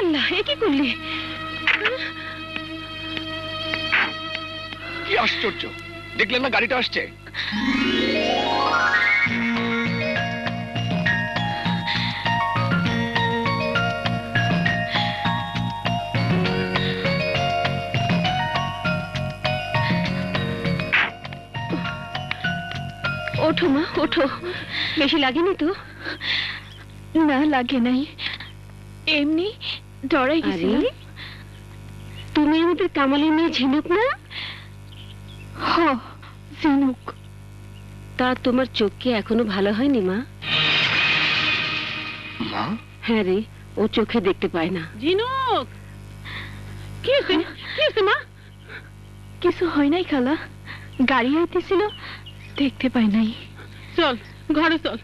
আল্লাহ, এ কি করলি? কি আশ্চর্য, দেখলেন না গাড়িটা আসছে? ওঠো মা, ওঠো। বেশি লাগেনি তো? না, লাগে নাই, এমনি ডরাই গেছি। তুমি আমাদের কামালের মেয়ে ঝিনুক না? হ, ঝিনুক। তা তোমার চোখ কি এখনো ভালো হয়নি মা? মা? হ্যাঁ রে, ও চোখে দেখতে পায় না। ঝিনুক, কি হয়েছে মা? কিছু হয় নাই খালা, গাড়ি আইতেছিল, দেখতে পাই নাই। চল ঘরে চল।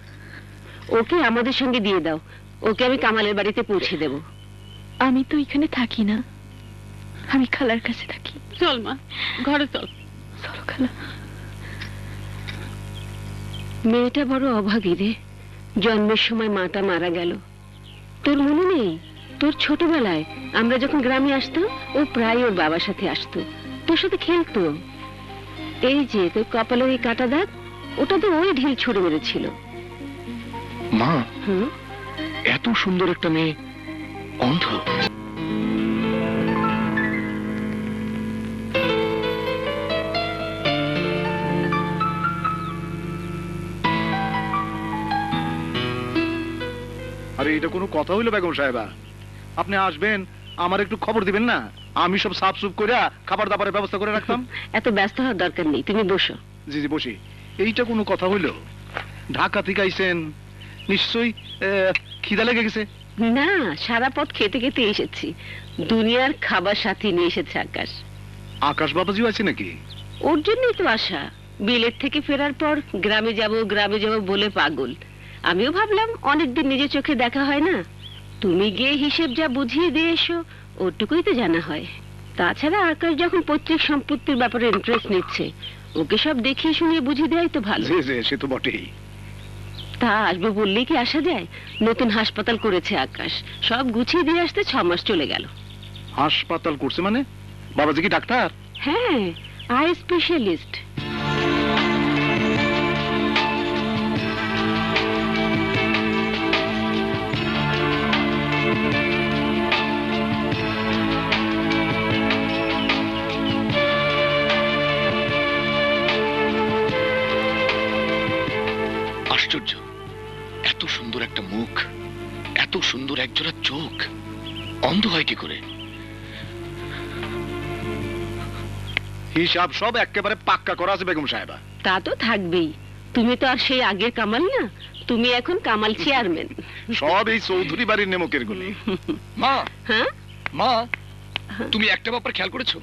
ওকে আমাদের সঙ্গে দিয়ে দাও, ওকে আমি কামালের বাড়িতে পৌঁছে দেব। আমি তো এখানে থাকি না, আমি খালার কাছে থাকি। চল মা, ঘরে চল। চলো খালা। মেয়েটা বড় অভাগী রে, জন্মের সময় মাটা মারা গেল। তোর মনে নেই, তোর ছোটবেলায় আমরা যখন গ্রামে আসতাম, ও প্রায় ওর বাবার সাথে আসতো, তোর সাথে খেলতো। এই যে তোর কপালের এই কাটা দাগ, ওটা তো ওই ঢিল ছুড়ে মেরেছিল। মা, হুম, এত সুন্দর একটা মেয়ে অন্ধ? আরে এটা কোনো কথা হইলো বেগম সাহেবা? আপনি আসবেন, আমার একটু খবর দিবেন না? আমি সব সাফ সুফ করে খাবার দাবারের ব্যবস্থা করে রাখতাম। এত ব্যস্ত হওয়ার দরকার নেই, তুমি বসো। জি জি বসি। এইটা কোনো কথা হইলো? ঢাকা থেকে আইছেন, নিশ্চয়ই খিদা লেগে গেছে। না, সারা পথ খেতে খেতে এসেছি। দুনিয়ার খাবার সাথে নিয়ে এসেছে আকাশ। আকাশ বাবাজিও আছে নাকি? ওর জন্যই তো আশা। বিলেত থেকে ফেরার পর গ্রামে যাব বলে পাগল। আমিও ভাবলাম অনেকদিন নিজের চোখে দেখা হয় না, তুমি গিয়ে হিসেব যা বুঝিয়ে দিয়ে এসো, ওটুকুই তো জানা হয়। তাছাড়া আকাশ যখন পৈতৃক সম্পত্তির ব্যাপারে ইন্টারেস্ট নিচ্ছে, ওকে সব দেখিয়ে শুনিয়ে বুঝিয়ে দেওয়াই তো ভালো। জি জি, সে তো বটেই। তা আসবে বললেই কি আসা যায়? নতুন হাসপাতাল করেছে আকাশ, সব গুছিয়ে দিয়ে আসতে 6 মাস চলে গেল। হাসপাতাল করছে মানে? বাবাজি কি ডাক্তার? হ্যাঁ, আই স্পেশালিস্ট। আশ্চর্য, এত সুন্দর একটা মুখ, এত সুন্দর একজোড়া চোখ, অন্ধ হয় কি করে? হিসাব সব একেবারে পাক্কা করা আছে বেগম সাহেবা। তা তো থাকবেই, তুমি তো আর সেই আগের কামাল না, তুমি এখন কামাল চেয়ারম্যান। সব এই চৌধুরী বাড়ির নেমকের গুলি। মা, হ্যাঁ মা, তুমি একটা ব্যাপার খেয়াল করেছো?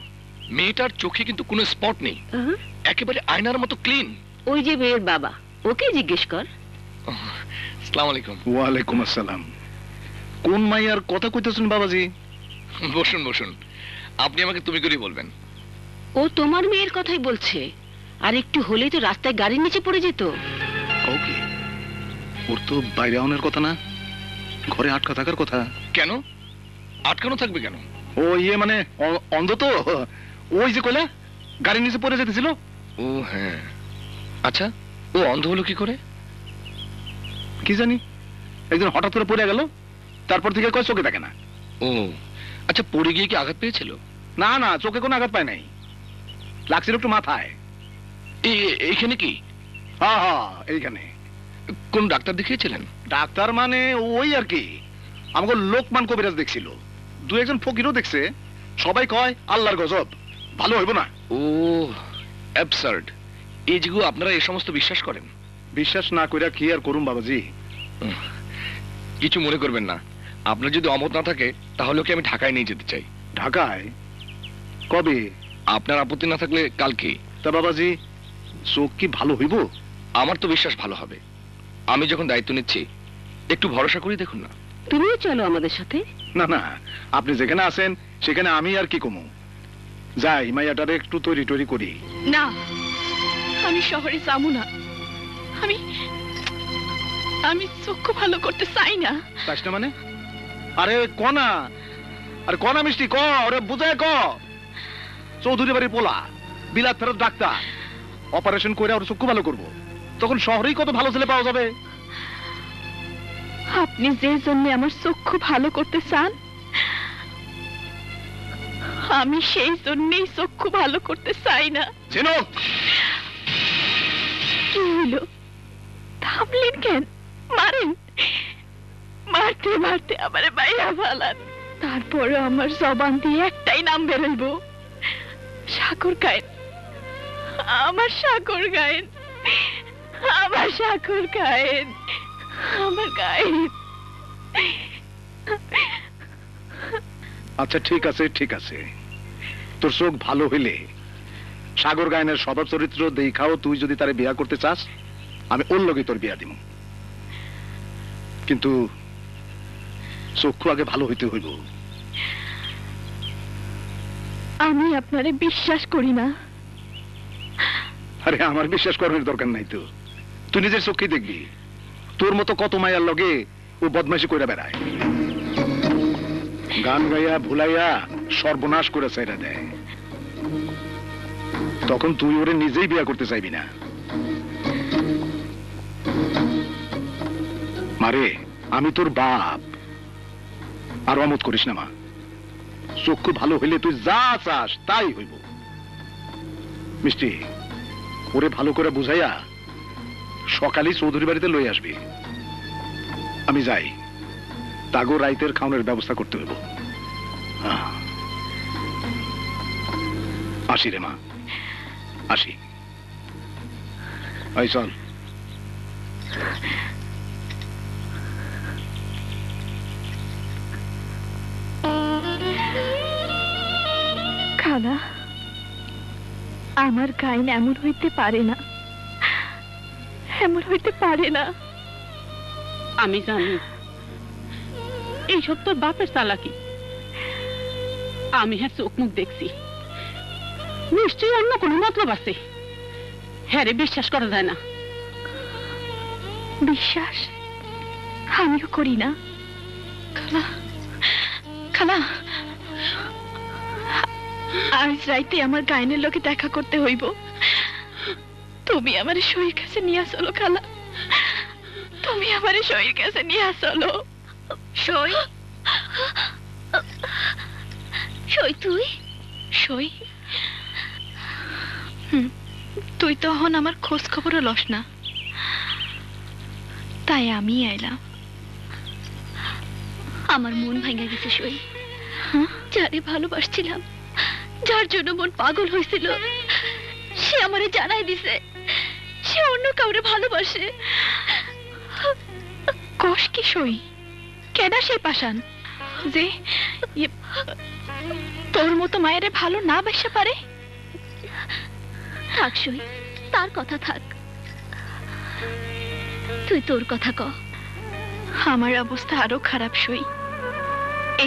মেয়েটার চোখে কিন্তু কোনো স্পট নেই, একেবারে আয়নার মতো ক্লিন। ওই যে মেয়ের বাবা, ওকে জিজ্ঞেস কর। আসসালামু আলাইকুম। ওয়ালাইকুম আসসালাম। কোন মাইয়ার কথা কইতেছেন বাবাজি? বসুন বসুন, আপনি আমাকে তুমি করেই বলবেন। ও তোমার মেয়ের কথাই বলছে, আর একটু হলেই তো রাস্তায় গাড়ির নিচে পড়ে যেত। ওকে, ওর তো বাইরে আনার কথা না, ঘরে আটকা থাকার কথা। কেন আটকানো থাকবে কেন? ও ইয়ে মানে অন্ধ তো, ওই যে কইলা গাড়ির নিচে পড়ে যেতেছিল। ও হ্যাঁ, আচ্ছা ও অন্ধ হলো কি করে? কি জানি, একদিন হঠাৎ করে পড়ে গেল, তারপর থেকে কয় চোখে থাকে না। ও আচ্ছা, পড়ে গিয়ে কি আঘাত পেয়েছিল? না না, চোখে কোনো আঘাত পায় নাই, লাগছিল একটু মাথায়। এইখানে কি? হ্যাঁ হ্যাঁ, এইখানে। কোন ডাক্তার দেখিয়েছিলেন? ডাক্তার মানে ওই আর কি, আমাকে লোকমান কবিরাজ দেখছিল, দু একজন ফকিরও দেখছে, সবাই কয় আল্লাহর গজব, ভালো হইব না। ও অ্যাবসার্ড, এই যেগুলো আপনারা এই সমস্ত বিশ্বাস করেন? বিশ্বাস না কইরা কি আর করুম বাবাজি। কিছু মনে করবেন না, আপনার যদি অমত না থাকে তাহলে ওকে আমি ঢাকায় নিয়ে যেতে চাই। ঢাকায়? কবে? আপনার আপত্তি না থাকলে কালকে। তা বাবাজি, চোখ কি ভালো হইব? আমার তো বিশ্বাস ভালো হবে, আমি যখন দায়িত্ব নিচ্ছি একটু ভরসা করি দেখুন না। তুমিও চলো আমাদের সাথে। না না, আপনি যেখানে আছেন সেখানে আমি আর কি কমু, যাই মাইয়াটারে একটু তৈরি টরি করি। না, আমি শহরে যাবো না, আমি চক্ষু ভালো করতে চাই না। চাস না মানে? আরে কনা আর ক না মিষ্টি ক, ওরে বুঝায় ক। চৌধুরী বাড়ির পোলা, বিলাত ফেরত ডাক্তার, অপারেশন করে ওর চক্ষু ভালো করবো, তখন শহরেই কত ভালো ছেলে পাওয়া যাবে। আপনি যে জন্য আমার চক্ষু ভালো করতে চান, আমি সেই জন্যই চক্ষু ভালো করতে চাই না। ঝিনুক, কি হইলো? থামলেন কেন? মারেন, মারতে মারতে আমারে বাইরা ফালান, তারপরে আমার জবান দিয়ে একটাই নাম বেরোইব, সাগর গায়েন। আমার সাগর গায়েন, আমার সাগর গায়েন, আমার গায়েন। আচ্ছা ঠিক আছে ঠিক আছে, তোর চোখ ভালো হইলে সাগর গায়নের স্বভাব চরিত্র দেখাও তুই যদি তারে বিয়া করতে চাস, আমি ওর লগে তোর বিয়া দিব, কিন্তু চক্ষু আগে ভালো হইতে হইব। আমি আপনারে বিশ্বাস করি না। আরে আমার বিশ্বাস করার দরকার নাই তো, তুই নিজের চোখেই দেখবি তোর মতো কত মায়ার লগে ও বদমাইশি কইরা বেড়ায়, গান গাইয়া ভুলাইয়া সর্বনাশ করে চাইরা দেয়, তখন তুই ওরে নিজেই বিয়া করতে চাইবি না। মারে, আমি তোর বাপ, আর অমত করিস না মা, চক্ষু ভালো হইলে তুই যা চাস তাই হইব। মিষ্টি, ওরে ভালো করে বুঝাইয়া সকালে চৌধুরী বাড়িতে লই আসবি। আমি যাই, তাগো রাইতের খাওয়ানোর ব্যবস্থা করতে হইব। আসি রে মা, আসি। এই চল। খালা, আমার গাইন এমন হইতে পারে না, এমন হইতে পারে না। আমি জানি এইসব তোর বাপের চালাকি। আমি হ্যাঁ চোখ মুখ দেখছি, নিশ্চয়ই অন্য কোনো মতলব আছে। হ্যাঁ রে, বিশ্বাস করা যায় না। বিশ্বাস আমিও করি না। খালা, খালা, আজ রাইতে আমার গায়নের লোকে দেখা করতে হইব। তুমি আমার শরীর কাছে নিয়ে চলো খালা, তুমি আমার শরীর কাছে নিয়ে চলো। সই, সই, তুই সই। তুই তখন আমার খোঁজ খবরও লস না, তাই আমি আইলাম। আমার মন ভাঙা গেছে সই। যারে ভালোবাসছিলাম, যার জন্য মন পাগল হয়েছিল, সে আমারে জানাই দিছে সে অন্য কাউরে ভালোবাসে। কষ কি সই? কেডা সে পাশান যে তোর মতো মায়েরে ভালো না বাসা পারে? থাক সই, তার কথা থাক, তুই তোর কথা ক। আমার অবস্থা আরো খারাপ সই।